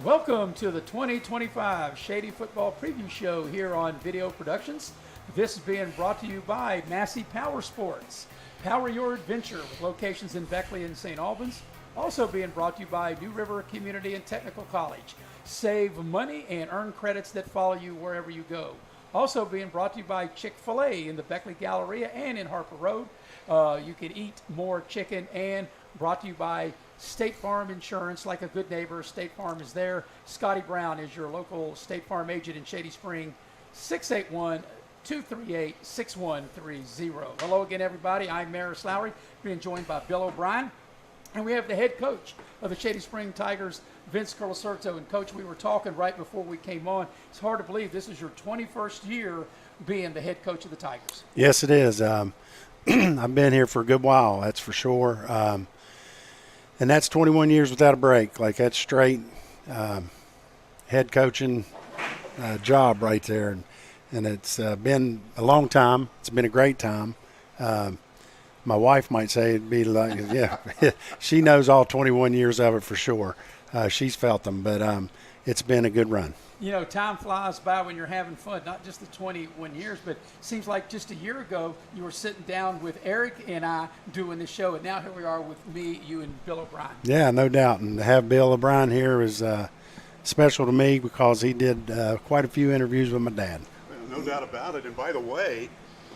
Welcome to the 2025 Shady Football Preview Show here on Video Productions. This is being brought to you by Massey Power Sports. Power your adventure with locations in Beckley and St. Albans. Also being brought to you by New River Community and Technical College. Save money and earn credits that follow you wherever you go. Also being brought to you by Chick-fil-A in the Beckley Galleria and in Harper Road. You can eat more chicken, and brought to you by State Farm Insurance. Like a good neighbor, State Farm is there. Scotty Brown is your local State Farm agent in Shady Spring. 681-238-6130. Hello again, everybody. I'm Maris Lowry, being joined by Bill O'Brien. And we have the head coach of the Shady Spring Tigers, Vince Culicerto. And, Coach, we were talking right before we came on. It's hard to believe this is your 21st year being the head coach of the Tigers. Yes, it is. I've been here for a good while, that's for sure. And that's 21 years without a break. Like, that's straight head coaching job right there. And it's been a long time. It's been a great time. My wife might say it'd be like, yeah, she knows all 21 years of it for sure. She's felt them, but it's been a good run. You know, time flies by when you're having fun, not just the 21 years, but it seems like just a year ago you were sitting down with Eric and I doing this show, and now here we are with me, you, and Bill O'Brien. Yeah, no doubt. And to have Bill O'Brien here is special to me because he did quite a few interviews with my dad. No doubt about it. And by the way,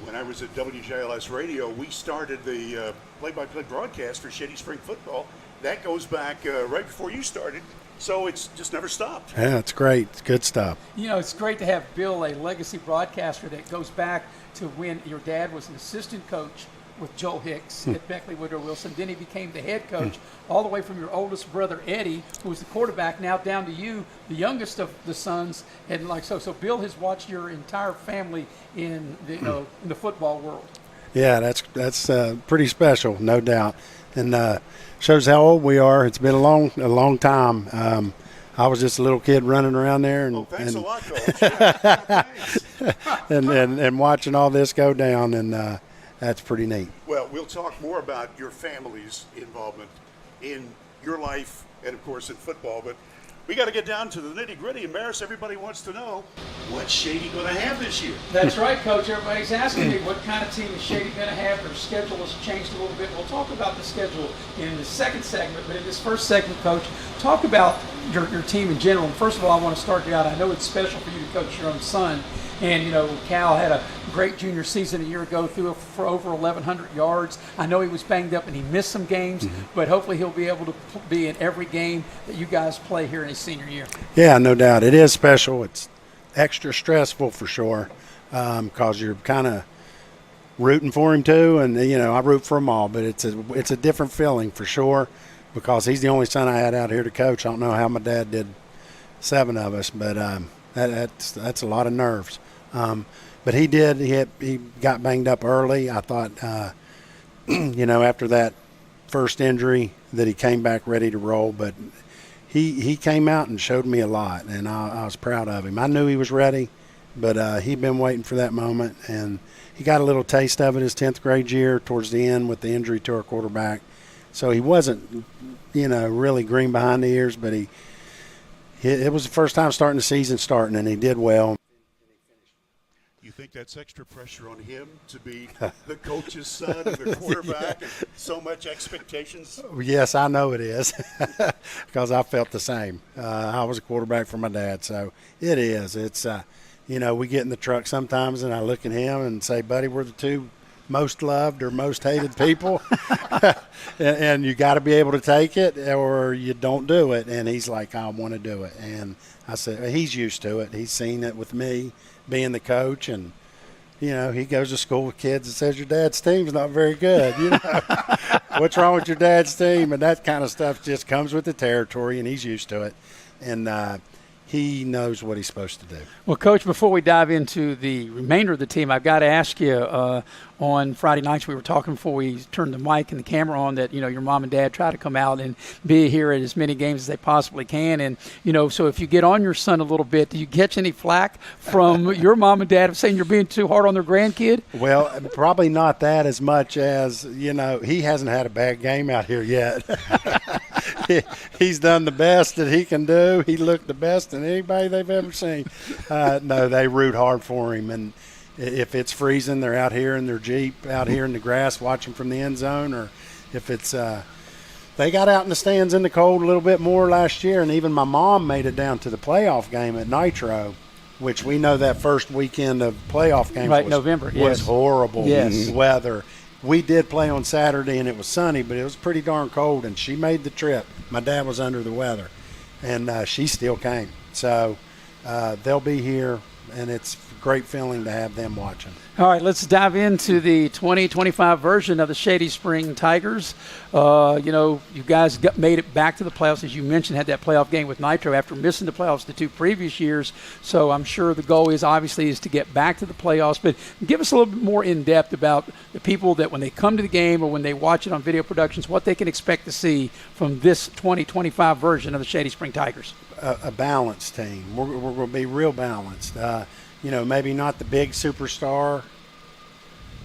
when I was at WJLS Radio, we started the play-by-play broadcast for Shady Spring football. That goes back right before you started, so it's just never stopped. Yeah, it's great. It's good stuff. You know, it's great to have Bill, a legacy broadcaster that goes back to when your dad was an assistant coach with Joel Hicks at Beckley Woodrow Wilson. Then he became the head coach, all the way from your oldest brother, Eddie, who was the quarterback, now down to you, the youngest of the sons. And like so Bill has watched your entire family in the, in the football world. Yeah, that's pretty special, no doubt. And shows how old we are. It's been a long time. I was just a little kid running around there, and thanks a lot, Coach. Yeah, and watching all this go down, and that's pretty neat. Well, we'll talk more about your family's involvement in your life and, of course, in football. But we got to get down to the nitty-gritty. And, Maris, everybody wants to know, what's Shady going to have this year? That's right, Coach. Everybody's asking me what kind of team is Shady going to have. Their schedule has changed a little bit. We'll talk about the schedule in the second segment. But in this first segment, Coach, talk about your team in general. And first of all, I want to start you out. I know it's special for you to coach your own son. And, you know, Cal had a great junior season a year ago, threw for over 1,100 yards. I know he was banged up and he missed some games, but hopefully he'll be able to be in every game that you guys play here in his senior year. Yeah, no doubt. It is special. It's extra stressful for sure because you're kind of rooting for him too. And, you know, I root for them all, but it's a different feeling for sure because he's the only son I had out here to coach. I don't know how my dad did 7 of us, but that's a lot of nerves. But he did. He got banged up early. I thought, you know, after that first injury that he came back ready to roll. But he came out and showed me a lot, and I was proud of him. I knew he was ready, but he'd been waiting for that moment. And he got a little taste of it his 10th grade year towards the end with the injury to our quarterback. So he wasn't, you know, really green behind the ears, but it was the first time starting the season and he did well. You think that's extra pressure on him to be the coach's son and the quarterback and so much expectations? Yes, I know it is because I felt the same. I was a quarterback for my dad, so it is. It's, you know, we get in the truck sometimes and I look at him and say, buddy, we're the two most loved or most hated people, and you got to be able to take it or you don't do it. And he's like, I want to do it. And I said, he's used to it. He's seen it with me being the coach, and you know, he goes to school with kids and says your dad's team's not very good. You know, what's wrong with your dad's team? And that kind of stuff just comes with the territory, and he's used to it. And he knows what he's supposed to do. Well, Coach, before we dive into the remainder of the team, I've got to ask you, on Friday nights we were talking before we turned the mic and the camera on that, you know, your mom and dad try to come out and be here at as many games as they possibly can. And, you know, so if you get on your son a little bit, do you catch any flack from your mom and dad of saying you're being too hard on their grandkid? Well, probably not that as much as, you know, he hasn't had a bad game out here yet. he's done the best that he can do. He looked the best than anybody they've ever seen. No, they root hard for him. And if it's freezing, they're out here in their Jeep, out here in the grass watching from the end zone. Or if it's they got out in the stands in the cold a little bit more last year. And even my mom made it down to the playoff game at Nitro, which we know that first weekend of playoff games November, was horrible Yes. weather. We did play on Saturday, and it was sunny, but it was pretty darn cold, and she made the trip. My dad was under the weather, and she still came. So they'll be here, and it's a great feeling to have them watching. All right, let's dive into the 2025 version of the Shady Spring Tigers. You guys made it back to the playoffs, as you mentioned, had that playoff game with Nitro after missing the playoffs the 2 previous years. So I'm sure the goal is to get back to the playoffs. But give us a little bit more in depth about the people that when they come to the game or when they watch it on video productions, what they can expect to see from this 2025 version of the Shady Spring Tigers. A balanced team. We're going to be real balanced. Maybe not the big superstar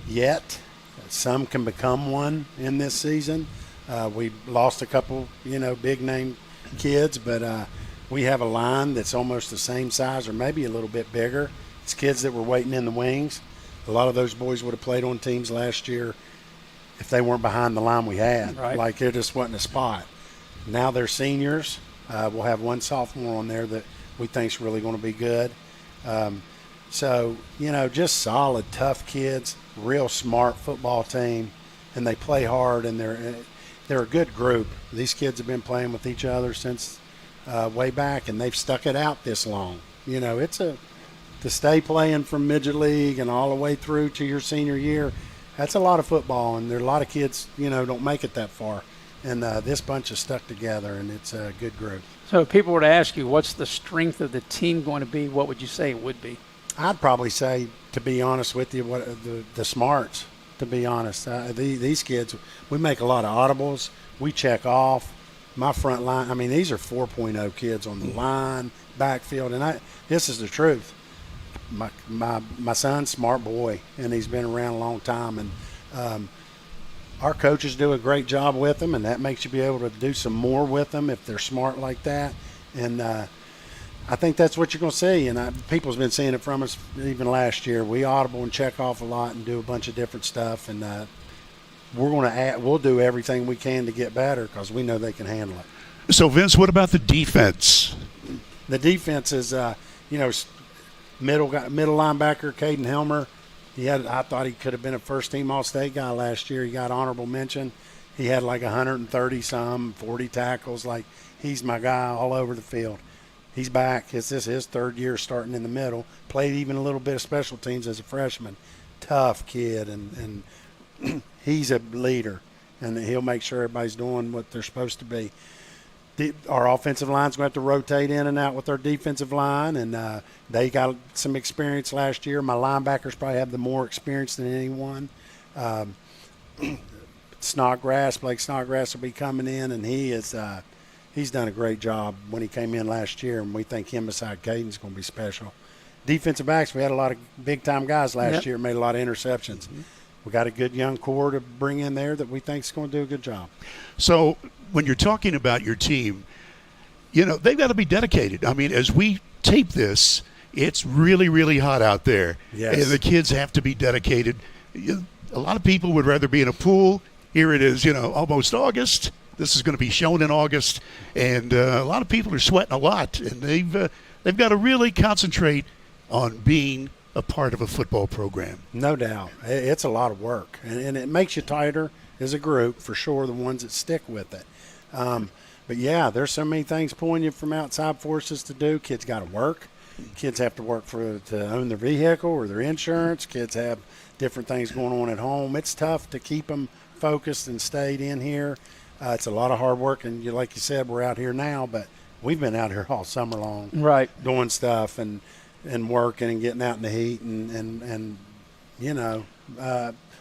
yet. Some can become one in this season. We lost a couple, big name kids, but we have a line that's almost the same size or maybe a little bit bigger. It's kids that were waiting in the wings. A lot of those boys would have played on teams last year if they weren't behind the line we had. Right. Like there just wasn't a spot. Now they're seniors. We'll have one sophomore on there that we think is really going to be good. Just solid, tough kids, real smart football team, and they play hard, and they're a good group. These kids have been playing with each other since way back, and they've stuck it out this long. To stay playing from midget league and all the way through to your senior year, that's a lot of football, and there are a lot of kids, don't make it that far. And this bunch is stuck together, and it's a good group. So if people were to ask you, what's the strength of the team going to be, what would you say it would be? I'd probably say, to be honest with you, what the smarts, to be honest. These kids, we make a lot of audibles. We check off. My front line, these are 4.0 kids on the line, backfield, and this is the truth. My son's a smart boy, and he's been around a long time, and our coaches do a great job with them, and that makes you be able to do some more with them if they're smart like that. And I think that's what you're going to see, and people's been seeing it from us even last year. We audible and check off a lot and do a bunch of different stuff, and we'll do everything we can to get better because we know they can handle it. So, Vince, what about the defense? The defense is, middle linebacker, Caden Helmer. I thought he could have been a first-team All-State guy last year. He got honorable mention. He had like 130-some, 40 tackles. Like, he's my guy all over the field. He's back. This is his third year starting in the middle. Played even a little bit of special teams as a freshman. Tough kid, and he's a leader, and he'll make sure everybody's doing what they're supposed to be. Our offensive line's going to have to rotate in and out with our defensive line, and they got some experience last year. My linebackers probably have the more experience than anyone. Snodgrass, Blake Snodgrass will be coming in, and he's done a great job when he came in last year, and we think him beside Caden's going to be special. Defensive backs, we had a lot of big-time guys last year, made a lot of interceptions. Mm-hmm. We got a good young core to bring in there that we think is going to do a good job. So when you're talking about your team, they've got to be dedicated. As we tape this, it's really, really hot out there. Yes. And the kids have to be dedicated. A lot of people would rather be in a pool. Here it is, almost August. This is going to be shown in August. And a lot of people are sweating a lot. And they've got to really concentrate on being a part of a football program. No doubt. It's a lot of work. And it makes you tighter as a group, for sure, the ones that stick with it. But, yeah, there's so many things pulling you from outside forces to do. Kids got to work. Kids have to work to own their vehicle or their insurance. Kids have different things going on at home. It's tough to keep them focused and stayed in here. It's a lot of hard work. And like you said, we're out here now, but we've been out here all summer long, right, doing stuff and working and getting out in the heat and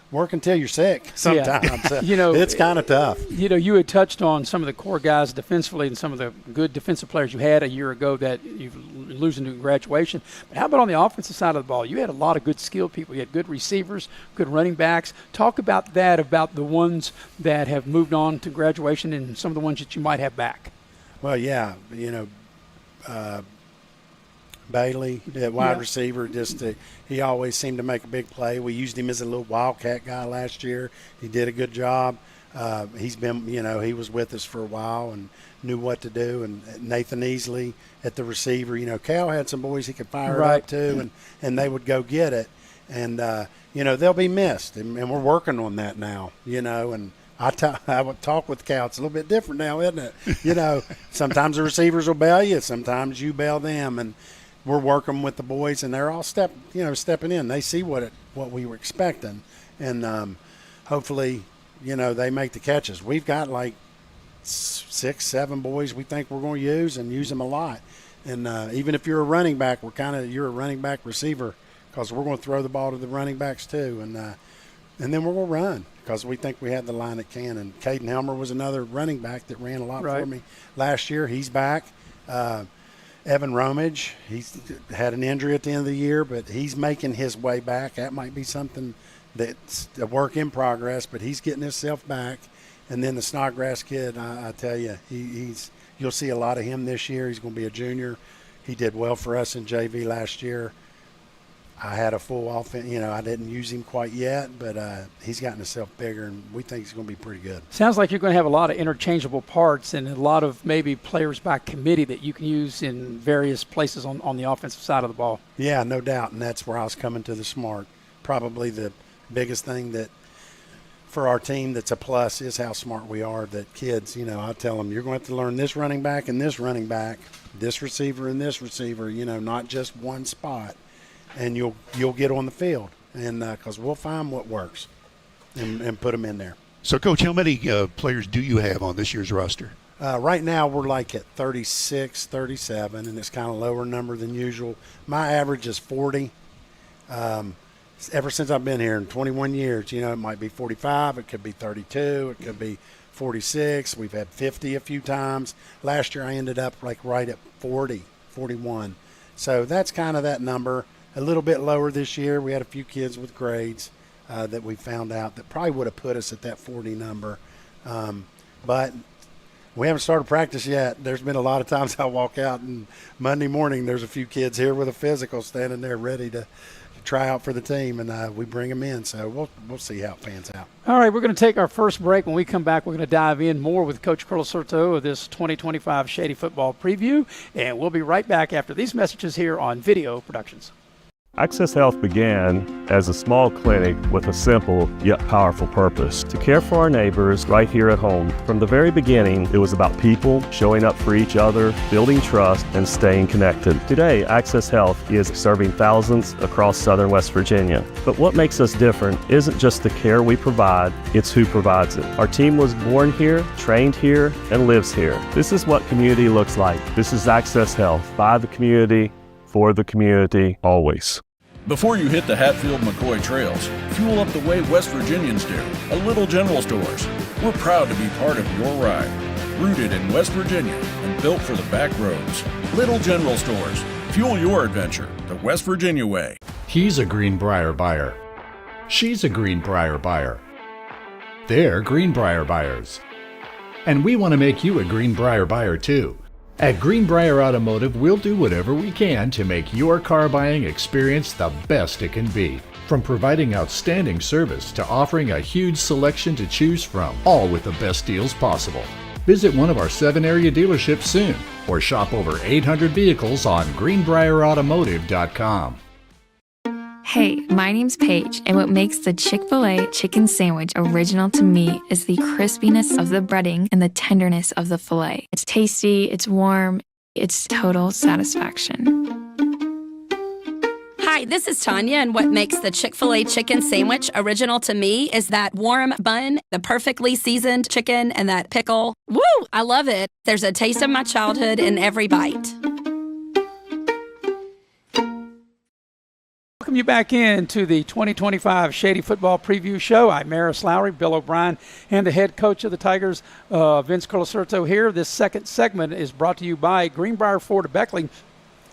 working till you're sick sometimes. Yeah. It's kind of tough. You had touched on some of the core guys defensively and some of the good defensive players you had a year ago that you've losing to graduation. But how about on the offensive side of the ball? You had a lot of good skilled people. You had good receivers, good running backs. Talk about that, about the ones that have moved on to graduation and some of the ones that you might have back. Well, yeah, Bailey, the wide receiver, he always seemed to make a big play. We used him as a little wildcat guy last year. He did a good job. He's been, he was with us for a while and knew what to do. And Nathan Easley at the receiver, Cal had some boys he could fire it up to, and they would go get it. And, they'll be missed. And we're working on that now, and I would talk with Cal. It's a little bit different now, isn't it? Sometimes the receivers will bail you. Sometimes you bail them. And we're working with the boys, and they're all stepping in. They see what we were expecting. And hopefully, they make the catches. We've got like 6, 7 boys we think we're going to use them a lot. And even if you're a running back, you're a running back receiver because we're going to throw the ball to the running backs too. And then we're going to run because we think we have the line that can. And Caden Helmer was another running back that ran a lot for me last year. He's back. Evan Romage, he's had an injury at the end of the year, but he's making his way back. That might be something that's a work in progress, but he's getting himself back. And then the Snodgrass kid, I tell you, you'll see a lot of him this year. He's going to be a junior. He did well for us in JV last year. I had a full offense. I didn't use him quite yet, but he's gotten himself bigger, and we think he's going to be pretty good. Sounds like you're going to have a lot of interchangeable parts and a lot of maybe players by committee that you can use in various places on the offensive side of the ball. Yeah, no doubt, and that's where I was coming to the smart. Probably the biggest thing that for our team that's a plus is how smart we are. That kids, I tell them, you're going to have to learn this running back and this running back, this receiver and this receiver, not just one spot. And you'll get on the field, and because we'll find what works and put them in there. So, Coach, how many players do you have on this year's roster? Right now we're like at 36, 37, and it's kind of a lower number than usual. My average is 40. Ever since I've been here in 21 years, it might be 45, it could be 32, it could be 46. We've had 50 a few times. Last year I ended up like right at 40, 41. So that's kind of that number. A little bit lower this year. We had a few kids with grades that we found out that probably would have put us at that 40 number. But we haven't started practice yet. There's been a lot of times I walk out, and Monday morning there's a few kids here with a physical standing there ready to try out for the team, and we bring them in. So we'll see how it pans out. All right, we're going to take our first break. When we come back, we're going to dive in more with Coach Culicerto of this 2025 Shady Football Preview, and we'll be right back after these messages here on Video Productions. Access Health began as a small clinic with a simple yet powerful purpose: to care for our neighbors right here at home. From the very beginning, it was about people showing up for each other, building trust, and staying connected. Today, Access Health is serving thousands across southern West Virginia. But what makes us different isn't just the care we provide, it's who provides it. Our team was born here, trained here, and lives here. This is what community looks like. This is Access Health, by the community, for the community, always. Before you hit the Hatfield-McCoy trails, fuel up the way West Virginians do, a Little General Stores. We're proud to be part of your ride. Rooted in West Virginia and built for the back roads. Little General Stores. Fuel your adventure the West Virginia way. He's a Greenbrier buyer. She's a Greenbrier buyer. They're Greenbrier buyers. And we want to make you a Greenbrier buyer too. At Greenbrier Automotive, we'll do whatever we can to make your car buying experience the best it can be. From providing outstanding service to offering a huge selection to choose from, all with the best deals possible. Visit one of our 7 area dealerships soon, or shop over 800 vehicles on greenbrierautomotive.com. Hey, my name's Paige, and what makes the Chick-fil-A chicken sandwich original to me is the crispiness of the breading and the tenderness of the filet. It's tasty, it's warm, it's total satisfaction. Hi, this is Tanya, and what makes the Chick-fil-A chicken sandwich original to me is that warm bun, the perfectly seasoned chicken, and that pickle. Woo! I love it. There's a taste of my childhood in every bite. Welcome you back into the 2025 Shady Football Preview Show. I'm Maris Lowry, Bill O'Brien, and the head coach of the Tigers, Vince Culicerto here. This second segment is brought to you by Greenbrier Ford of Beckley.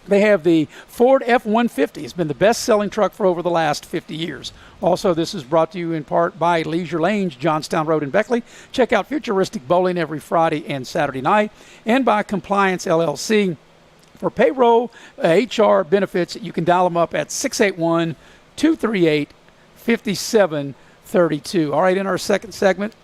They have the Ford F-150. It's been the best-selling truck for over the last 50 years. Also, this is brought to you in part by Leisure Lanes, Johnstown Road in Beckley. Check out Futuristic Bowling every Friday and Saturday night. And by Compliance LLC. For payroll, HR benefits, you can dial them up at 681-238-5732. All right, in our second segment,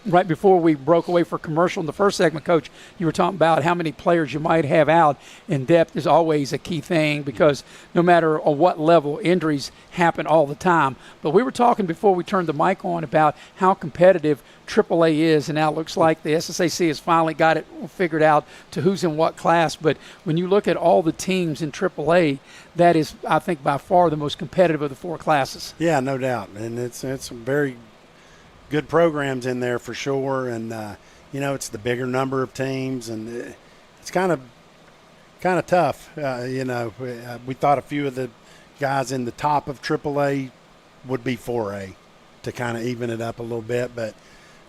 right before we broke away for commercial in the first segment, Coach, you were talking about how many players you might have out, and depth is always a key thing because no matter on what level, injuries happen all the time. But we were talking before we turned the mic on about how competitive AAA is, and now it looks like the SSAC has finally got it figured out to who's in what class. But when you look at all the teams in AAA, that is, I think, by far the most competitive of the 4 classes. Yeah, no doubt. And it's very good programs in there for sure, and it's the bigger number of teams, and it's kind of tough. We thought a few of the guys in the top of AAA would be 4A to kind of even it up a little bit, but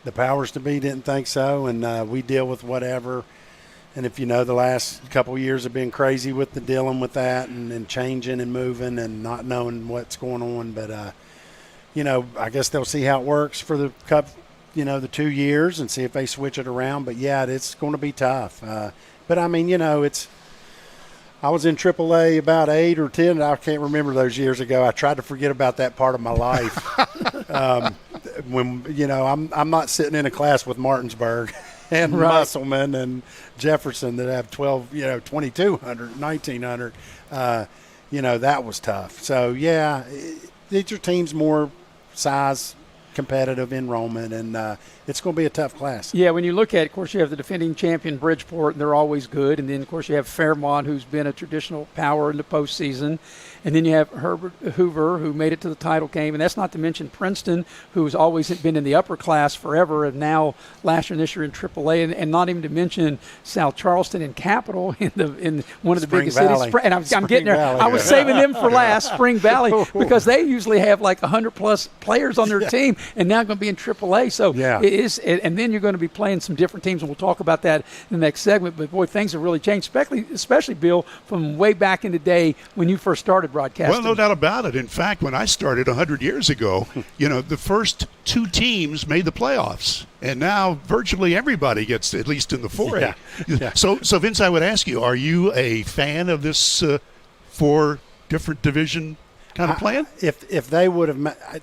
the powers to be didn't think so, and we deal with whatever. And if the last couple of years have been crazy with the dealing with that and changing and moving and not knowing what's going on, but I guess they'll see how it works for the Cup, the 2 years and see if they switch it around. But, yeah, it's going to be tough. But, I mean, I was in AAA about 8 or 10. I can't remember those years ago. I tried to forget about that part of my life. When, I'm not sitting in a class with Martinsburg and Musselman and Jefferson that have 2,200, 1,900. That was tough. So, yeah, these are teams more size, competitive enrollment, and it's going to be a tough class. Yeah, when you look at it, of course, you have the defending champion Bridgeport, and they're always good. And then, of course, you have Fairmont, who's been a traditional power in the postseason. And then you have Herbert Hoover, who made it to the title game. And that's not to mention Princeton, who's always been in the upper class forever, and now last year and this year in AAA. And not even to mention South Charleston and Capital in one of the biggest cities. And I'm getting there. Valley, I was saving them for last, Spring Valley, because they usually have like 100-plus players on their team, and now going to be in AAA. So it is, and then you're going to be playing some different teams, and we'll talk about that in the next segment. But, boy, things have really changed, especially Bill, from way back in the day when you first started broadcasting. Well, no doubt about it. In fact, when I started 100 years ago, the first 2 teams made the playoffs, and now virtually everybody gets at least in the 4A. Yeah. So, Vince, I would ask you, are you a fan of this 4 different division kind of plan? If they would have,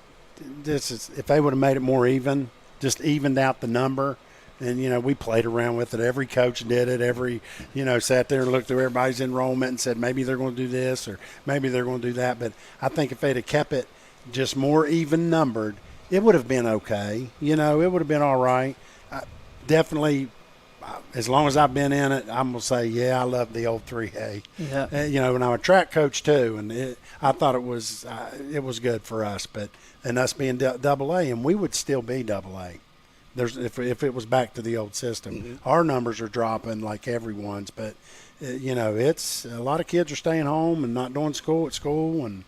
if they would have made it more even, just evened out the number. And, we played around with it. Every coach did it. Sat there and looked through everybody's enrollment and said maybe they're going to do this or maybe they're going to do that. But I think if they'd have kept it just more even numbered, it would have been okay. It would have been all right. Definitely, as long as I've been in it, I'm going to say, yeah, I love the old 3A. Yeah. And I'm a track coach too, and I thought it was good for us. And us being double A, and we would still be double A. If it was back to the old system, our numbers are dropping like everyone's, but it's a lot of kids are staying home and not doing school at school, and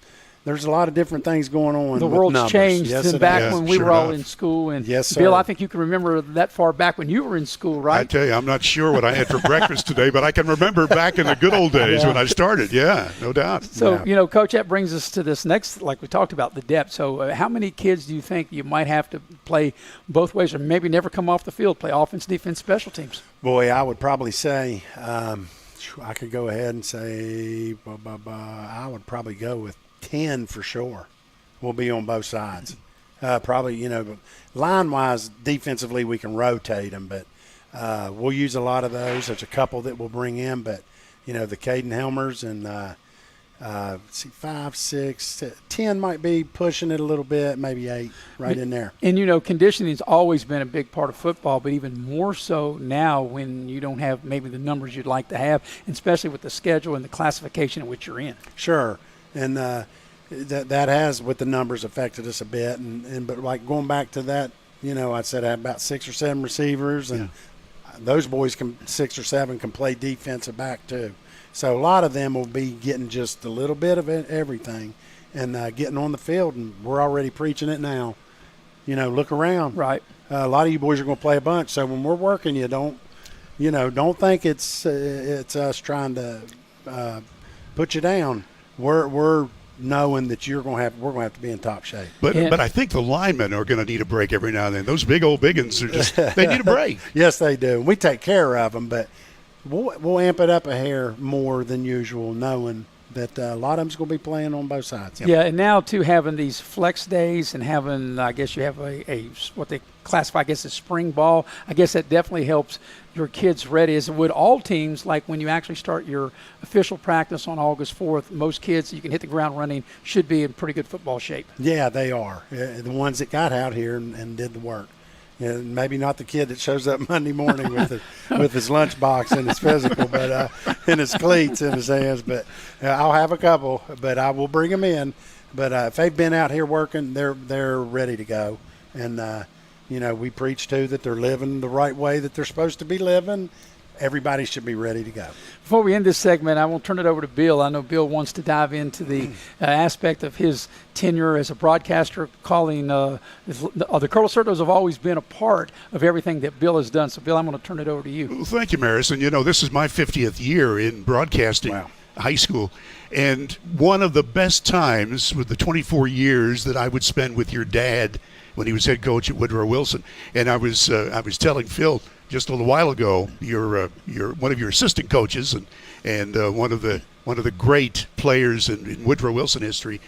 there's a lot of different things going on. The world's numbers. changed yes, back when we were all in school. And yes, sir. Bill, I think you can remember that far back when you were in school, right? I tell you, I'm not sure what I had for breakfast today, but I can remember back in the good old days when I started. Yeah, no doubt. So, Coach, that brings us to this next, like we talked about, the depth. So how many kids do you think you might have to play both ways or maybe never come off the field, play offense, defense, special teams? Boy, I would probably say I could go ahead and say I would probably go with 10 for sure. Will be on both sides. Probably, line-wise, defensively we can rotate them, but we'll use a lot of those. There's a couple that we'll bring in, but, the Caden Helmers and 5, 6, 10 might be pushing it a little bit, maybe 8 right in there. And, conditioning's always been a big part of football, but even more so now when you don't have maybe the numbers you'd like to have, especially with the schedule and the classification in which you're in. Sure. And that has, with the numbers, affected us a bit. But like going back to that, I said I had about 6 or 7 receivers, and those boys 6 or 7 can play defensive back too. So a lot of them will be getting just a little bit of everything and getting on the field, and we're already preaching it now. Look around. Right. A lot of you boys are going to play a bunch. So when we're working, don't think it's us trying to put you down, we're knowing that we're going to have to be in top shape. But I think the linemen are going to need a break every now and then. Those big old biggins are just they need a break. Yes, they do. We take care of them, but we'll amp it up a hair more than usual, knowing that a lot of them's going to be playing on both sides. Yeah, and now too, having these flex days and having, I guess you have a what they classify, I guess, as spring ball. I guess that definitely helps your kids ready, as it would all teams. Like when you actually start your official practice on August 4th, most kids, you can hit the ground running, should be in pretty good football shape. Yeah, they are. The ones that got out here and did the work. Yeah, maybe not the kid that shows up Monday morning with his lunchbox and his physical, but and his cleats in his hands. But I'll have a couple, but I will bring them in. But if they've been out here working, they're ready to go. And we preach too that they're living the right way that they're supposed to be living. Everybody should be ready to go. Before we end this segment, I will turn it over to Bill. I know Bill wants to dive into the aspect of his tenure as a broadcaster, calling the Culicertos have always been a part of everything that Bill has done. So, Bill, I'm going to turn it over to you. Well, thank you, Maris. And, this is my 50th year in broadcasting. Wow. High school, and one of the best times with the 24 years that I would spend with your dad when he was head coach at Woodrow Wilson. And I was telling Phil just a little while ago, you're one of your assistant coaches and one of the great players in Woodrow Wilson history,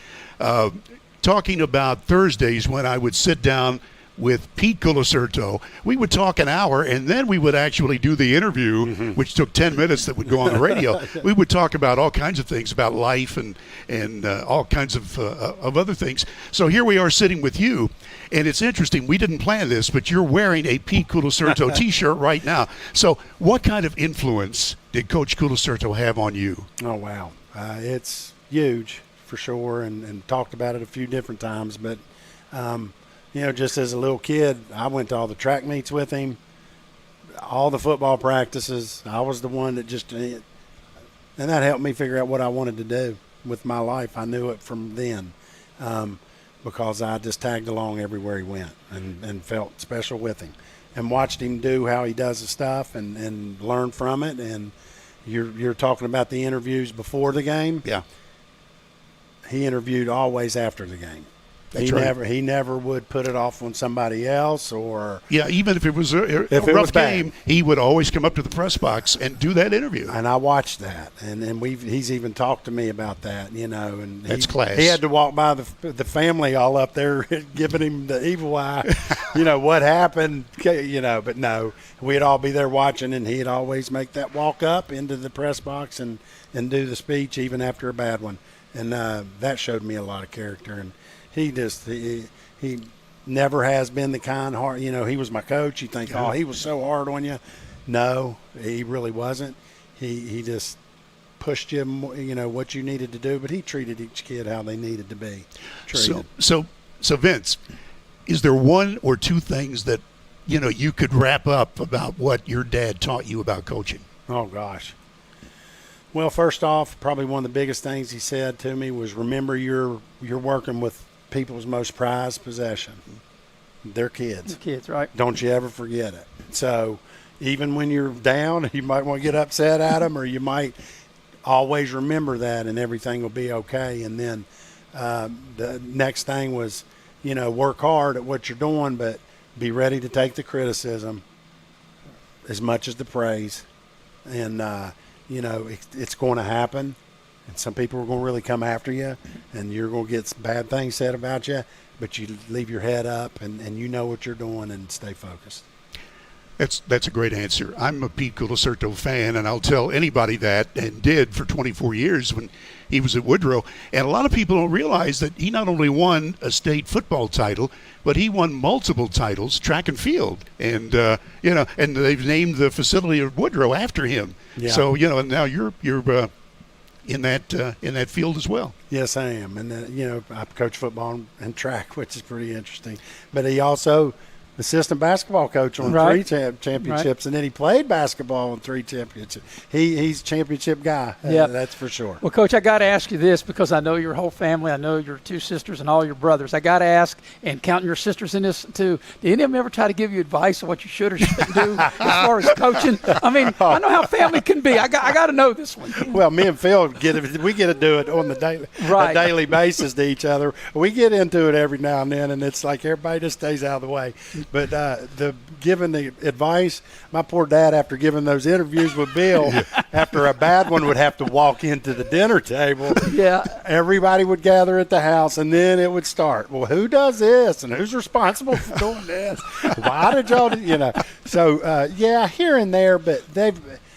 talking about Thursdays when I would sit down with Pete Culicerto. We would talk an hour, and then we would actually do the interview, which took 10 minutes that would go on the radio. We would talk about all kinds of things, about life and all kinds of other things. So here we are sitting with you, and it's interesting. We didn't plan this, but you're wearing a Pete Culicerto T-shirt right now. So what kind of influence did Coach Culicerto have on you? Oh, wow. It's huge for sure, and talked about it a few different times, but just as a little kid, I went to all the track meets with him, all the football practices. I was the one that and that helped me figure out what I wanted to do with my life. I knew it from then because I just tagged along everywhere he went and felt special with him and watched him do how he does the stuff and learn from it. And you're talking about the interviews before the game. Yeah. He interviewed always after the game. That's right. He never would put it off on somebody else or even if it was a rough game, he would always come up to the press box and do that interview. And I watched that, and he's even talked to me about that, and that's class. He had to walk by the family all up there giving him the evil eye, what happened, but no, we'd all be there watching, and he'd always make that walk up into the press box and do the speech even after a bad one, and that showed me a lot of character. And he never has been the kind hard. He was my coach. You think, oh, he was so hard on you. No, he really wasn't. He just pushed you, what you needed to do. But he treated each kid how they needed to be treated. So Vince, is there one or two things that you could wrap up about what your dad taught you about coaching? Oh gosh. Well, first off, probably one of the biggest things he said to me was, remember you're working with people's most prized possession, their kids. The kids, right? Don't you ever forget it. So even when you're down, you might want to get upset at them, or you might always remember that, and everything will be okay. And then the next thing was, work hard at what you're doing, but be ready to take the criticism as much as the praise. And, it's going to happen. And some people are going to really come after you, and you're going to get some bad things said about you, but you leave your head up and you know what you're doing and stay focused. That's a great answer. I'm a Pete Culicerto fan, and I'll tell anybody that, and did for 24 years when he was at Woodrow. And a lot of people don't realize that he not only won a state football title, but he won multiple titles, track and field. And, and they've named the facility of Woodrow after him. Yeah. So, and now you're in that field as well. Yes, I am. And, I coach football and track, which is pretty interesting. But he also assistant basketball coach on Right. 3 championships, and then he played basketball on 3 championships. He's a championship guy. Yep. That's for sure. Well, Coach, I got to ask you this because I know your whole family. I know your 2 sisters and all your brothers. I got to ask, and counting your sisters in this too, did any of them ever try to give you advice on what you should or shouldn't do as far as coaching? I mean, I know how family can be. I got to know this one. Well, me and Phil get to do it on the daily basis to each other. We get into it every now and then, and it's like everybody just stays out of the way. But giving the advice, my poor dad, after giving those interviews with Bill, after a bad one, would have to walk into the dinner table. Yeah. Everybody would gather at the house, and then it would start. Well, who does this, and who's responsible for doing this? Why did y'all do, So, here and there, but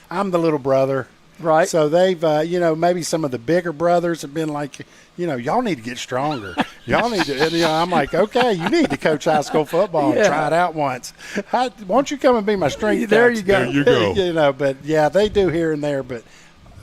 I'm the little brother. Right. So they've, maybe some of the bigger brothers have been like, y'all need to get stronger. Y'all need to, and, I'm like, okay, you need to coach high school football and try it out once. Why don't you come and be my strength There coach? you go. There you go. But yeah, they do here and there, but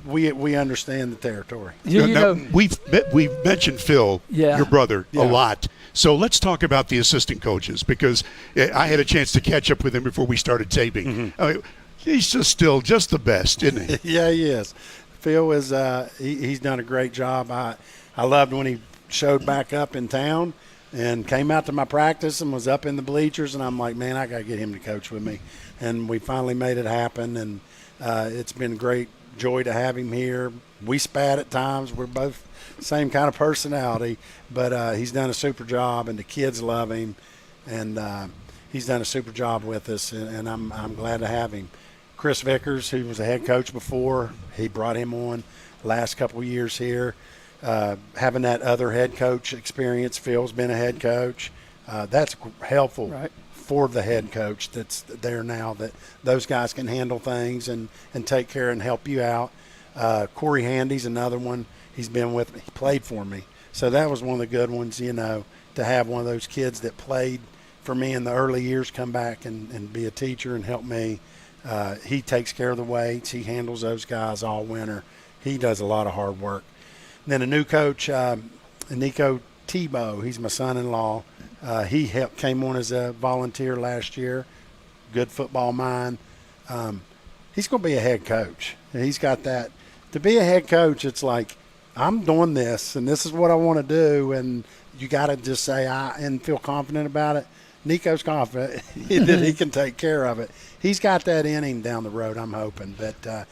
we understand the territory. We've mentioned Phil, your brother, a lot. So let's talk about the assistant coaches, because I had a chance to catch up with him before we started taping. Mm-hmm. He's still the best, isn't he? Yeah, he is. Phil is he's done a great job. I loved when he showed back up in town and came out to my practice and was up in the bleachers, and I'm like, man, I got to get him to coach with me. And we finally made it happen, and it's been great joy to have him here. We spat at times. We're both same kind of personality, but he's done a super job, and the kids love him, and he's done a super job with us, and I'm glad to have him. Chris Vickers, who was a head coach before, he brought him on last couple of years here. Having that other head coach experience, Phil's been a head coach. That's helpful for the head coach that's there now, that those guys can handle things and take care and help you out. Corey Handy's another one. He's been with me. He played for me. So that was one of the good ones, to have one of those kids that played for me in the early years come back and be a teacher and help me. He takes care of the weights. He handles those guys all winter. He does a lot of hard work. And then a new coach, Nico Tebow. He's my son-in-law. He came on as a volunteer last year. Good football mind. He's going to be a head coach. He's got that. To be a head coach, it's like, I'm doing this, and this is what I want to do, and you got to just say and feel confident about it. Nico's confident that he can take care of it. He's got that in him down the road, I'm hoping, but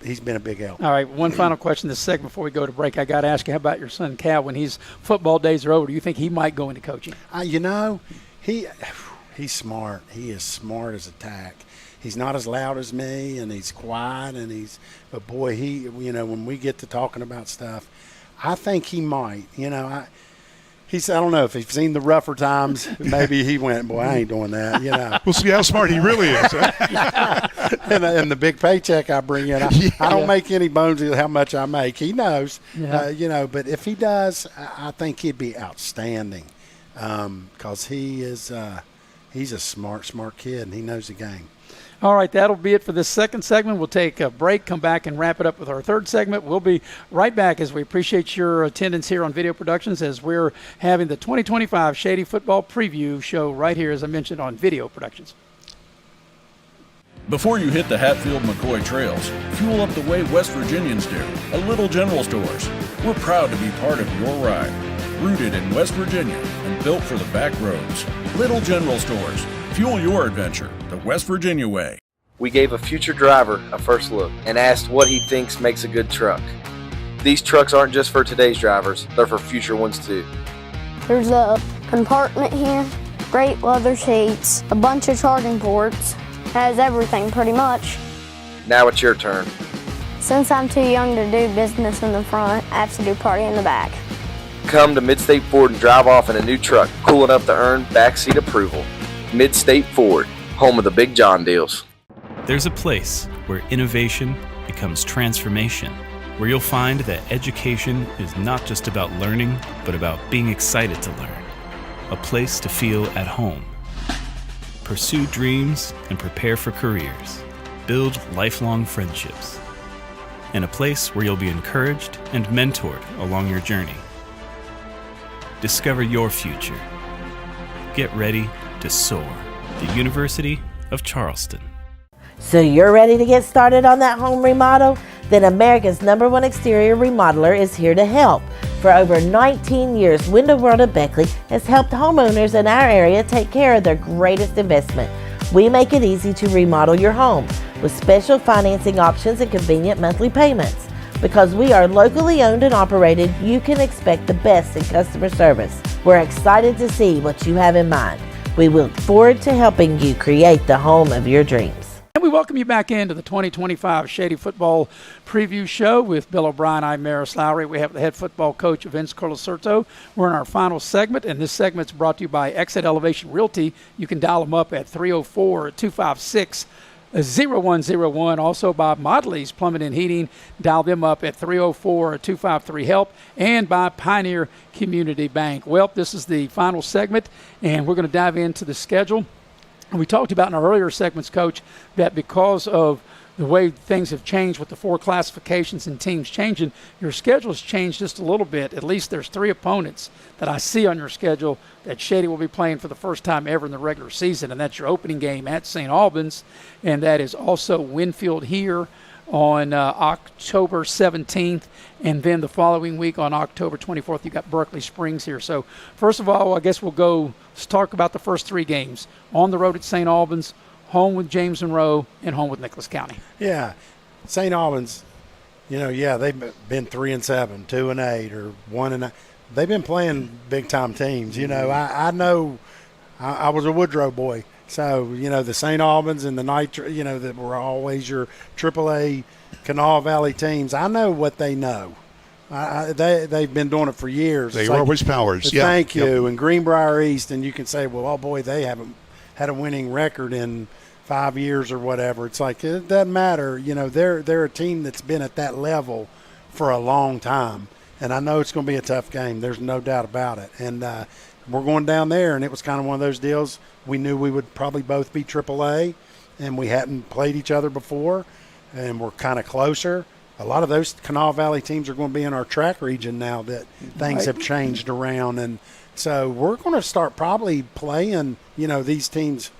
he's been a big help. All right, one final question this segment before we go to break. I got to ask you, how about your son Cal? When his football days are over, do you think he might go into coaching? He's smart. He is smart as a tack. He's not as loud as me, and he's quiet, but boy, when we get to talking about stuff, I think he might. I don't know if he's seen the rougher times. Maybe he went, boy, I ain't doing that. We'll see how smart he really is. and the big paycheck I bring in, I don't make any bones with how much I make. He knows, but if he does, I think he'd be outstanding, because he's a smart kid, and he knows the game. All right, that'll be it for this second segment. We'll take a break, come back, and wrap it up with our third segment. We'll be right back as we appreciate your attendance here on Video Productions as we're having the 2025 Shady Football Preview show right here, as I mentioned, on Video Productions. Before you hit the Hatfield-McCoy trails, fuel up the way West Virginians do, a Little General Stores. We're proud to be part of your ride. Rooted in West Virginia and built for the back roads. Little General Stores. Fuel your adventure the West Virginia way. We gave a future driver a first look and asked what he thinks makes a good truck. These trucks aren't just for today's drivers, they're for future ones too. There's a compartment here, great leather seats, a bunch of charging ports, has everything pretty much. Now it's your turn. Since I'm too young to do business in the front, I have to do party in the back. Come to Midstate Ford and drive off in a new truck, cool enough to earn backseat approval. Midstate Ford, home of the Big John deals. There's a place where innovation becomes transformation, where you'll find that education is not just about learning, but about being excited to learn. A place to feel at home. Pursue dreams and prepare for careers. Build lifelong friendships. And a place where you'll be encouraged and mentored along your journey. Discover your future. Get ready to soar. the University of Charleston. So you're ready to get started on that home remodel? Then America's #1 exterior remodeler is here to help. For over 19 years, Window World of Beckley has helped homeowners in our area take care of their greatest investment. We make it easy to remodel your home with special financing options and convenient monthly payments. Because we are locally owned and operated, you can expect the best in customer service. We're excited to see what you have in mind. We look forward to helping you create the home of your dreams. And we welcome you back into the 2025 Shady Football Preview Show with Bill O'Brien. I'm Maris Lowry. We have the head football coach, Vince Culicerto. We're in our final segment, and this segment's brought to you by Exit Elevation Realty. You can dial them up at 304-256-0101. Also by Modley's Plumbing and Heating. Dial them up at 304-253-HELP. And by Pioneer Community Bank. Well, this is the final segment, and we're going to dive into the schedule. We talked about in our earlier segments, Coach, that because of the way things have changed with the 4 classifications and teams changing, your schedule's changed just a little bit. At least there's 3 opponents that I see on your schedule that Shady will be playing for the first time ever in the regular season, and that's your opening game at St. Albans, and that is also Winfield here on October 17th, and then the following week on October 24th, you got Berkeley Springs here. So first of all, I guess let's talk about the first 3 games. On the road at St. Albans, home with James Monroe, and home with Nicholas County. Yeah, St. Albans, they've been 3-7, 2-8, or 1-9. They've been playing big-time teams. I know I was a Woodrow boy. So, the St. Albans and the Nitro, that were always your AAA Kanawha Valley teams. I know what they know. They've been doing it for years. They are always powers. Yeah. Thank you. Yep. And Greenbrier East, and you can say, well, oh, boy, they haven't had a winning record in 5 years or whatever. It's like, it doesn't matter. They're a team that's been at that level for a long time. And I know it's going to be a tough game. There's no doubt about it. And we're going down there, and it was kind of one of those deals. We knew we would probably both be AAA, and we hadn't played each other before, and we're kind of closer. A lot of those Kanawha Valley teams are going to be in our track region now that things have changed around. And so we're going to start probably playing, these teams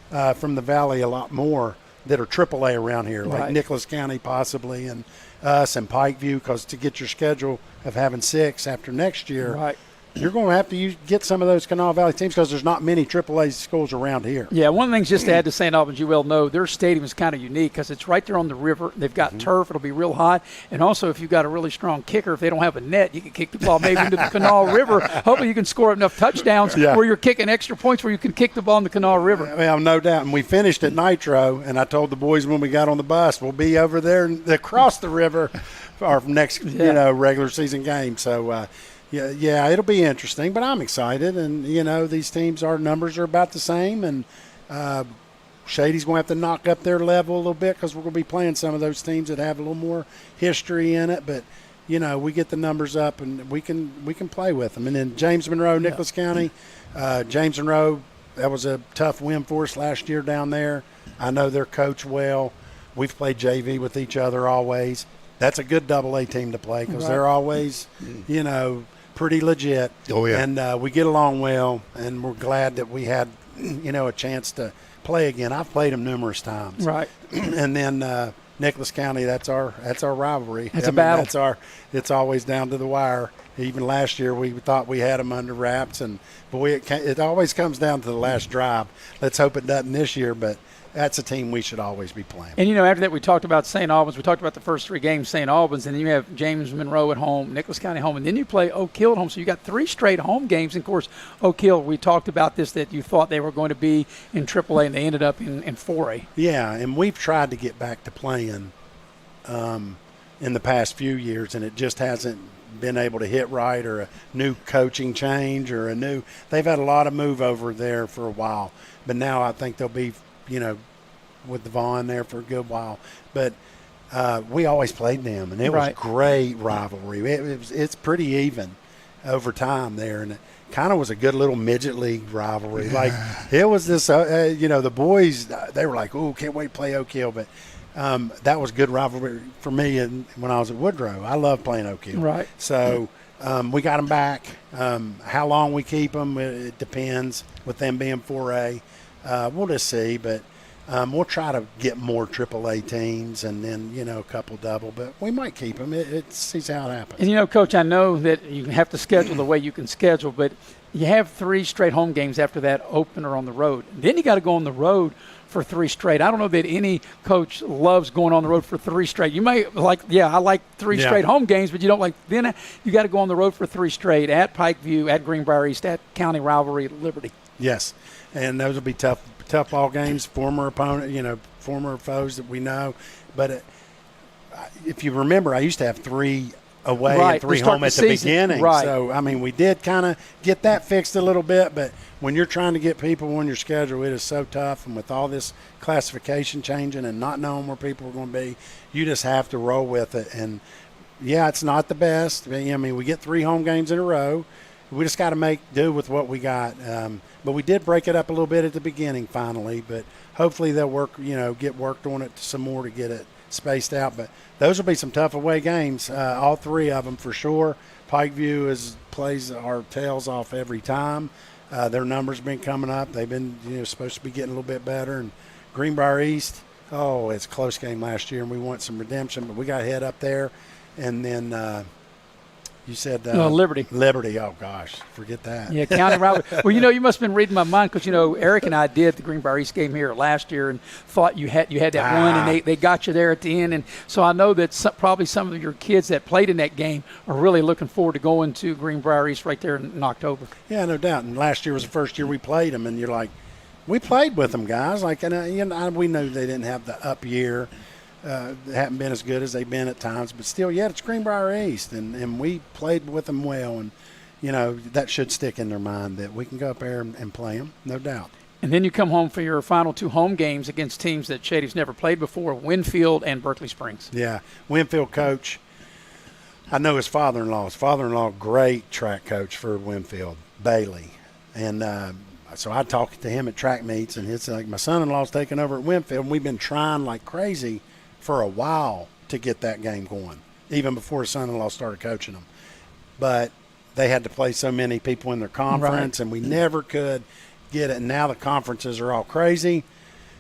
from the Valley a lot more that are AAA around here, like Nicholas County possibly, and us and Pikeview, because to get your schedule of having 6 after next year, you're going to have to get some of those Kanawha Valley teams because there's not many AAA schools around here. Yeah, one of the things just to add to St. Albans, you well know, their stadium is kind of unique because it's right there on the river. They've got turf. It'll be real hot. And also, if you've got a really strong kicker, if they don't have a net, you can kick the ball maybe into the Kanawha River. Hopefully you can score enough touchdowns where you're kicking extra points where you can kick the ball in the Kanawha River. Well, no doubt. And we finished at Nitro, and I told the boys when we got on the bus, we'll be over there across the river for our next regular season game. So, Yeah, it'll be interesting, but I'm excited. And, these teams, our numbers are about the same. And Shady's going to have to knock up their level a little bit because we're going to be playing some of those teams that have a little more history in it. But, we get the numbers up and we can play with them. And then James Monroe, Nicholas County. James Monroe, that was a tough win for us last year down there. I know their coach well. We've played JV with each other always. That's a good AA team to play because they're always, pretty legit. Oh, yeah. And we get along well, and we're glad that we had, a chance to play again. I've played them numerous times. Right. And then Nicholas County, that's our rivalry. It's a battle. It's always down to the wire. Even last year we thought we had them under wraps, but it always comes down to the last drive. Let's hope it doesn't this year, but that's a team we should always be playing. And, after that we talked about St. Albans. We talked about the first 3 games, St. Albans, and then you have James Monroe at home, Nicholas County home, and then you play Oak Hill at home. So you got 3 straight home games. And, of course, Oak Hill, we talked about this, that you thought they were going to be in AAA, and they ended up in 4A. Yeah, and we've tried to get back to playing in the past few years, and it just hasn't been able to hit right, or a new coaching change, or they've had a lot of move over there for a while. But now I think they'll be with Devon there for a good while. But we always played them, and it was great rivalry. It's pretty even over time there, and it kind of was a good little midget league rivalry. Like, it was this, the boys, they were like, "Oh, can't wait to play Oak Hill." But that was good rivalry for me when I was at Woodrow. I love playing Oak Hill. Right. So we got them back. How long we keep them, it depends with them being 4A. We'll just see, but we'll try to get more AAA teams and then, a couple double, but we might keep them. It's see how it happens. And, Coach, I know that you have to schedule the way you can schedule, but you have 3 straight home games after that opener on the road. Then you got to go on the road for 3 straight. I don't know that any coach loves going on the road for 3 straight. You may I like 3 straight home games, but you don't like. Then you got to go on the road for 3 straight at Pikeview, at Greenbrier East, at County Rivalry, Liberty. Yes, and those will be tough ball games. Former opponent, former foes that we know. But if you remember, I used to have 3 away and 3 home at the beginning. Right. So, we did kind of get that fixed a little bit, but when you're trying to get people on your schedule, it is so tough. And with all this classification changing and not knowing where people are going to be, you just have to roll with it. And, it's not the best. We get 3 home games in a row. We just got to make do with what we got. But we did break it up a little bit at the beginning finally, but hopefully they'll get worked on it some more to get it spaced out. But those will be some tough away games, all 3 of them for sure. Pikeview plays our tails off every time. Their numbers been coming up. They've been supposed to be getting a little bit better. And Greenbrier East, it's a close game last year, and we want some redemption, but we got to head up there. And then you said Liberty. Liberty. Oh gosh, forget that. Yeah, County Rivalry. Well, you must have been reading my mind because Eric and I did the Greenbrier East game here last year and thought you had that one, and they got you there at the end. And so I know that probably some of your kids that played in that game are really looking forward to going to Greenbrier East right there in October. Yeah, no doubt. And last year was the first year we played them, and you're like, we played with them, guys. We knew they didn't have the up year. They haven't been as good as they've been at times, but still, it's Greenbrier East, and we played with them well, and that should stick in their mind that we can go up there and play them, no doubt. And then you come home for your final 2 home games against teams that Shady's never played before, Winfield and Berkeley Springs. Yeah, Winfield coach, I know his father-in-law, great track coach for Winfield, Bailey, and so I talked to him at track meets, and it's like my son-in-law's taking over at Winfield, and we've been trying like crazy for a while to get that game going, even before his son-in-law started coaching them. But they had to play so many people in their conference, and we never could get it. And now the conferences are all crazy,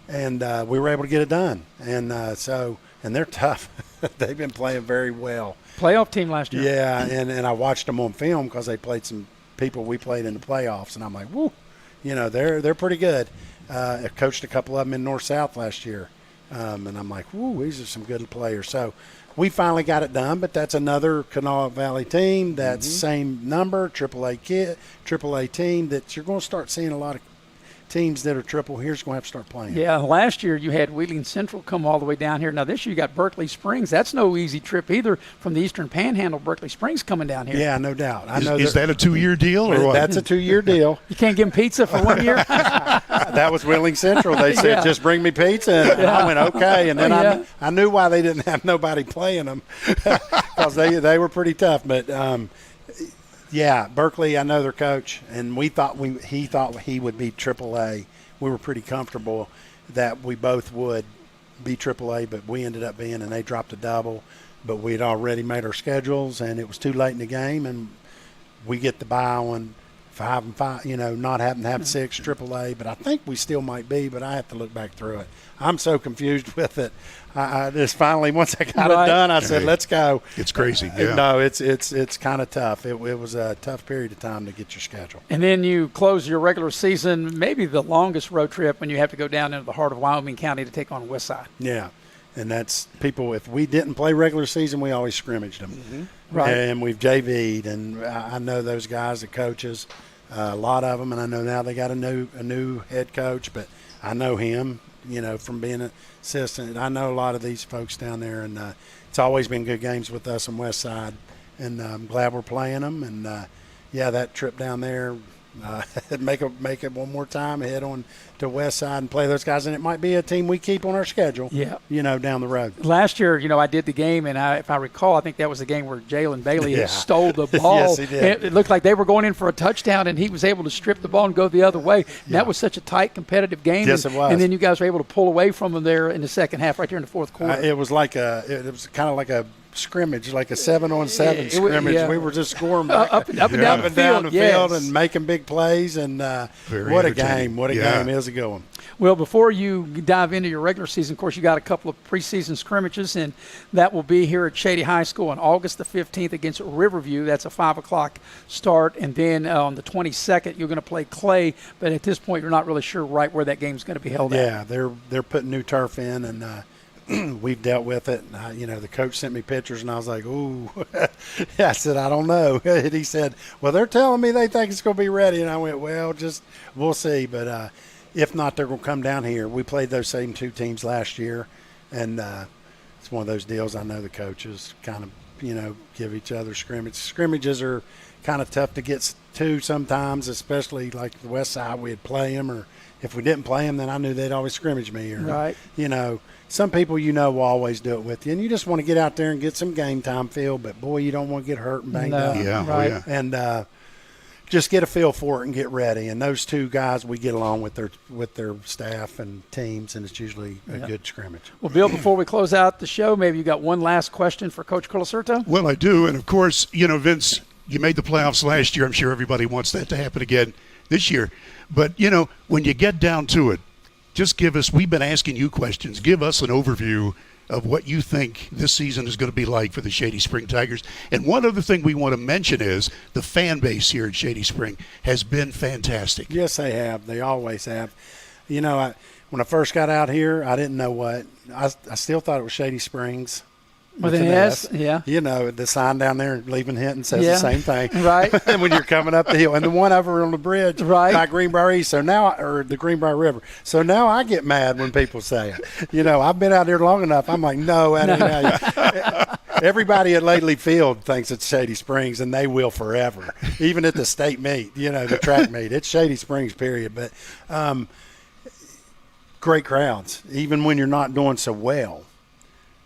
and we were able to get it done. And and they're tough. They've been playing very well. Playoff team last year. Yeah, and I watched them on film because they played some people we played in the playoffs, and I'm like, woo, they're pretty good. I coached a couple of them in North-South last year. And I'm like, whoo, these are some good players. So we finally got it done, but that's another Kanawha Valley team. That's same number, AAA team that you're going to start seeing a lot of teams that are triple here's going to have to start playing. Yeah, last year you had Wheeling Central come all the way down here. Now this year you got Berkeley Springs. That's no easy trip either from the Eastern Panhandle. Berkeley Springs coming down here. Yeah, no doubt. Is that a 2-year deal or what? That's a 2-year deal. You can't give them pizza for 1 year? That was Wheeling Central. They said, just bring me pizza. And I went, okay. And then I knew why they didn't have nobody playing them because they were pretty tough. But, Berkeley, I know their coach, and he thought he would be AAA. We were pretty comfortable that we both would be AAA, but we ended up being, and they dropped a double. But we had already made our schedules, and it was too late in the game, and we get the bye on 5 and 5, not having to have 6 AAA, but I think we still might be, but I have to look back through it. I'm so confused with it. I just finally, once I got it done, I said, let's go. It's crazy, yeah. No, it's kind of tough. It was a tough period of time to get your schedule. And then you close your regular season, maybe the longest road trip when you have to go down into the heart of Wyoming County to take on Westside. Yeah, and that's people, if we didn't play regular season, we always scrimmaged them. Mm-hmm. Right. And we've JV'd, and I know those guys, the coaches, a lot of them, and I know now they got a new head coach, but I know him, from being an assistant. I know a lot of these folks down there, and it's always been good games with us on West Side, and I'm glad we're playing them. And, that trip down there, make it one more time, head on to West Side and play those guys, and it might be a team we keep on our schedule, down the road. Last year, I did the game, and if I recall, I think that was the game where Jalen Bailey stole the ball. Yes, he did. It looked like they were going in for a touchdown, and he was able to strip the ball and go the other way. And that was such a tight, competitive game. Yes, it was. And then you guys were able to pull away from them there in the second half, right there in the fourth quarter. It was kind of like a scrimmage, like a 7-on-7 scrimmage. Yeah. We were just scoring up and down the field and making big plays, and what a game. What a game. It was a good one. Well, before you dive into your regular season, of course, you got a couple of preseason scrimmages, and that will be here at Shady High School on August the 15th against Riverview. That's a 5 o'clock start. And then on the 22nd, you're going to play Clay, but at this point, you're not really sure right where that game's going to be held at. Yeah, they're putting new turf in, and we've dealt with it. And the coach sent me pictures, and I was like, ooh. I said, I don't know. And he said, well, they're telling me they think it's going to be ready. And I went, well, we'll see. But if not, they're going to come down here. We played those same two teams last year, and it's one of those deals. I know the coaches kind of, give each other scrimmages. Scrimmages are kind of tough to get to sometimes, especially like the west side. We'd play them, or if we didn't play them, then I knew they'd always scrimmage me. Or, right. Some people will always do it with you, and you just want to get out there and get some game time feel, but, boy, you don't want to get hurt and banged up. Yeah, right. Oh, yeah. And just get a feel for it and get ready. And those two guys, we get along with their staff and teams, and it's usually a good scrimmage. Well, Bill, before we close out the show, maybe you got one last question for Coach Culicerto? Well, I do. And, of course, Vince, you made the playoffs last year. I'm sure everybody wants that to happen again this year. But, when you get down to it, just we've been asking you questions. Give us an overview of what you think this season is going to be like for the Shady Spring Tigers. And one other thing we want to mention is the fan base here at Shady Spring has been fantastic. Yes, they have. They always have. When I first got out here, I didn't know what. I still thought it was Shady Springs. With an S, yeah. The sign down there leaving Hinton says the same thing. Right. And when you're coming up the hill. And the one over on the bridge by Greenbrier East, or the Greenbrier River. So now I get mad when people say it. I've been out here long enough. I'm like, no, that ain't how you. Everybody at Lately Field thinks it's Shady Springs, and they will forever. Even at the state meet, the track meet. It's Shady Springs, period. But great crowds, even when you're not doing so well.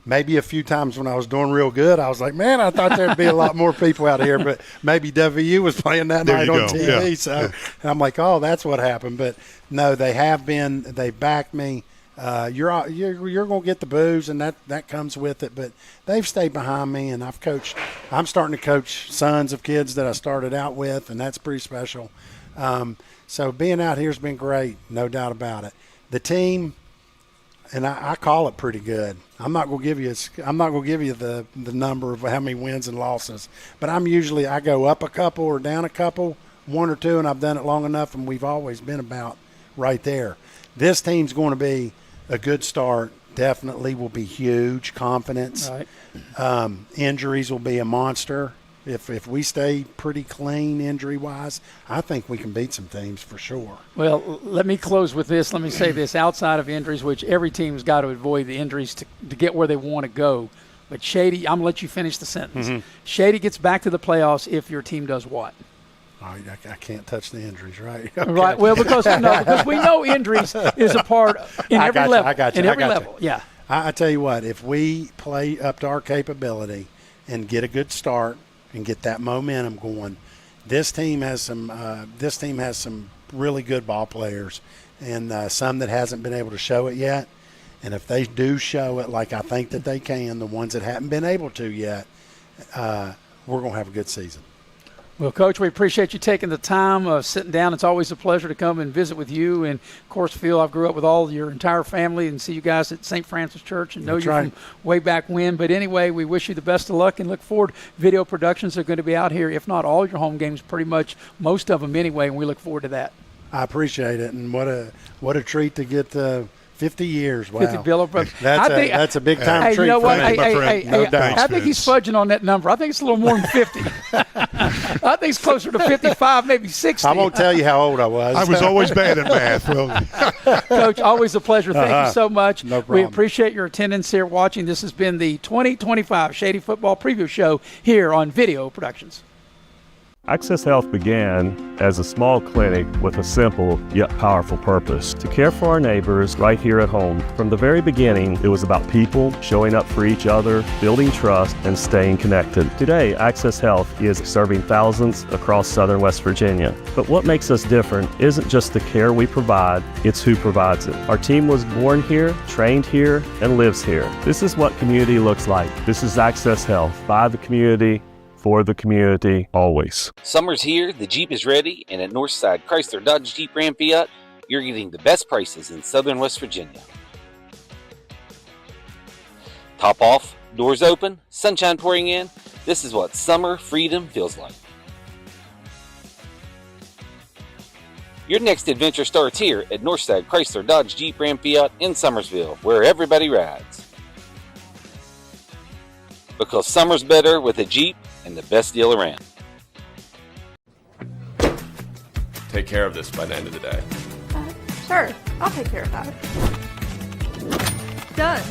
Maybe a few times when I was doing real good, I was like, man, I thought there'd be a lot more people out here. But maybe WU was playing that night on TV. Yeah. So and I'm like, oh, that's what happened. But, no, they have been. They backed me. You're going to get the boos, and that comes with it. But they've stayed behind me, and I'm starting to coach sons of kids that I started out with, and that's pretty special. So being out here has been great, no doubt about it. The team, and I call it pretty good. I'm not going to give you the number of how many wins and losses, but I go up a couple or down a couple, one or two, and I've done it long enough, and we've always been about right there. This team's going to be a good start. Definitely will be huge. Confidence. Right. Injuries will be a monster. If we stay pretty clean injury-wise, I think we can beat some teams for sure. Well, let me close with this. Let me say this. Outside of injuries, which every team's got to avoid the injuries to get where they want to go. But Shady, I'm going to let you finish the sentence. Mm-hmm. Shady gets back to the playoffs if your team does what? I can't touch the injuries, right? Okay. Right. Well, because we know injuries is a part in every level. I got you. In every level, yeah. I tell you what, if we play up to our capability and get a good start and get that momentum going, this team has some really good ball players, and some that hasn't been able to show it yet. And if they do show it like I think that they can, the ones that haven't been able to yet, we're going to have a good season. Well, Coach, we appreciate you taking the time, sitting down. It's always a pleasure to come and visit with you. And, of course, Phil, I grew up with all your entire family and see you guys at St. Francis Church and know you from way back when. But anyway, we wish you the best of luck and look forward. Video productions are going to be out here, if not all your home games, pretty much most of them anyway, and we look forward to that. I appreciate it, and what a treat to get 50 years. Wow. 50 Bill. That's a big time treat. You know what? I think he's fudging on that number. I think it's a little more than 50. I think it's closer to 55, maybe 60. I won't tell you how old I was. I was always bad at math. Coach, always a pleasure. Thank you so much. No problem. We appreciate your attendance here watching. This has been the 2025 Shady Football Preview Show here on Video Productions. Access Health began as a small clinic with a simple yet powerful purpose: to care for our neighbors right here at home. From the very beginning, it was about people showing up for each other, building trust, and staying connected. Today, Access Health is serving thousands across southern West Virginia. But what makes us different isn't just the care we provide, it's who provides it. Our team was born here, trained here, and lives here. This is what community looks like. This is Access Health, by the community, for the community, always. Summer's here, the Jeep is ready, and at Northside Chrysler Dodge Jeep Ram Fiat, you're getting the best prices in southern West Virginia. Top off, doors open, sunshine pouring in. This is what summer freedom feels like. Your next adventure starts here at Northside Chrysler Dodge Jeep Ram Fiat in Summersville, where everybody rides. Because summer's better with a Jeep and the best deal around. Take care of this by the end of the day. Sure, I'll take care of that. Done.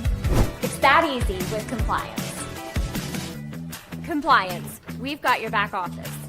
It's that easy with compliance. Compliance. We've got your back office.